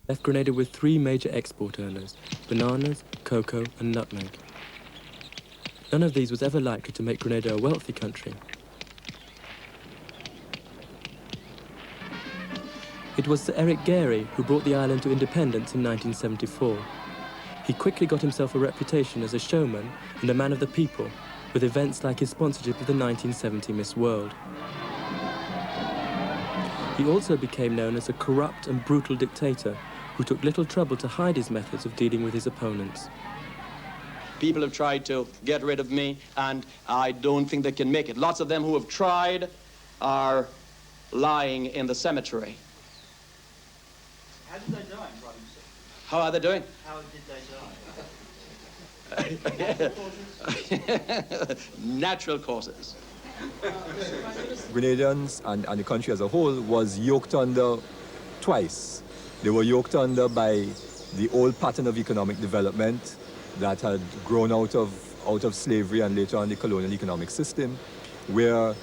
left Grenada with three major export earners: bananas, cocoa and nutmeg. None of these was ever likely to make Grenada a wealthy country. It was Sir Eric Gairy who brought the island to independence in 1974. He quickly got himself a reputation as a showman and a man of the people, with events like his sponsorship of the 1970 Miss World. He also became known as a corrupt and brutal dictator who took little trouble to hide his methods of dealing with his opponents. People have tried to get rid of me, and I don't think they can make it. Lots of them who have tried are lying in the cemetery. How did they die, Prime Minister? How are they doing? How did they die? Natural causes. Grenadians and the country as a whole was yoked under twice. They were yoked under by the old pattern of economic development that had grown out of slavery and later on the colonial economic system, where,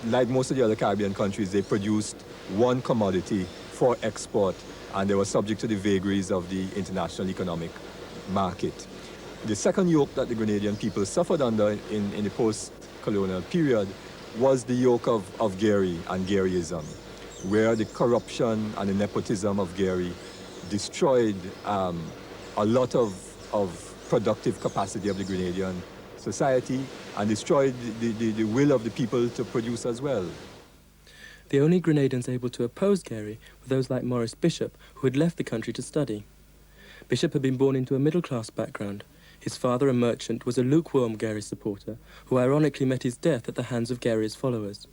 like most of the other Caribbean countries, they produced one commodity for export, and they were subject to the vagaries of the international economic market. The second yoke that the Grenadian people suffered under in the post-colonial period was the yoke of Gairy and Gairyism, where the corruption and the nepotism of Gairy destroyed a lot of productive capacity of the Grenadian society and destroyed the will of the people to produce as well. The only Grenadians able to oppose Gairy were those like Maurice Bishop, who had left the country to study. Bishop had been born into a middle-class background. His father, a merchant, was a lukewarm Gairy supporter, who ironically met his death at the hands of Gairy's followers.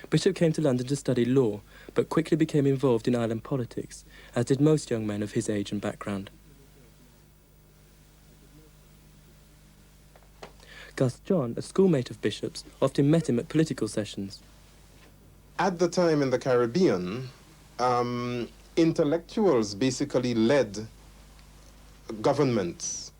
Bishop came to London to study law, but quickly became involved in island politics, as did most young men of his age and background. Gus John, a schoolmate of Bishop's, often met him at political sessions. At the time in the Caribbean, intellectuals basically led governments.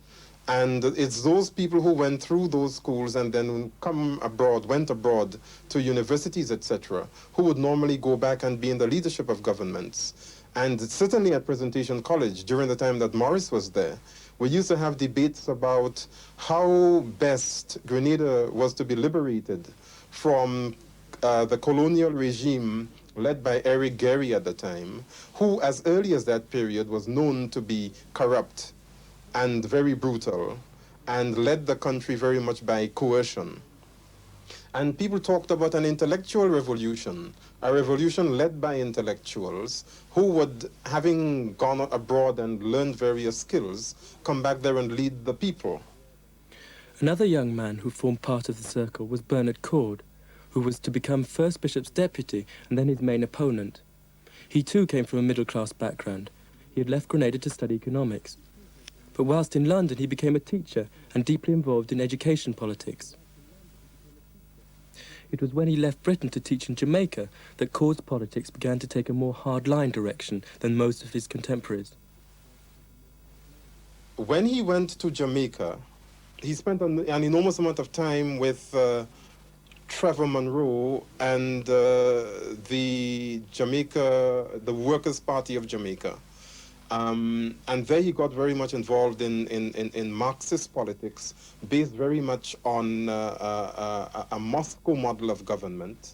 And it's those people who went through those schools and then went abroad to universities, etc., who would normally go back and be in the leadership of governments. And certainly at Presentation College, during the time that Morris was there, we used to have debates about how best Grenada was to be liberated from the colonial regime led by Eric Gairy at the time, who as early as that period was known to be corrupt and very brutal, and led the country very much by coercion. And people talked about an intellectual revolution, a revolution led by intellectuals who would, having gone abroad and learned various skills, come back there and lead the people. Another young man who formed part of the circle was Bernard Cord, who was to become first Bishop's deputy and then his main opponent. He too came from a middle-class background. He had left Grenada to study economics. But whilst in London, he became a teacher and deeply involved in education politics. It was when he left Britain to teach in Jamaica that Cord's politics began to take a more hard-line direction than most of his contemporaries. When he went to Jamaica, he spent an enormous amount of time with Trevor Monroe and the Workers' Party of Jamaica. And there he got very much involved in Marxist politics, based very much on a Moscow model of government,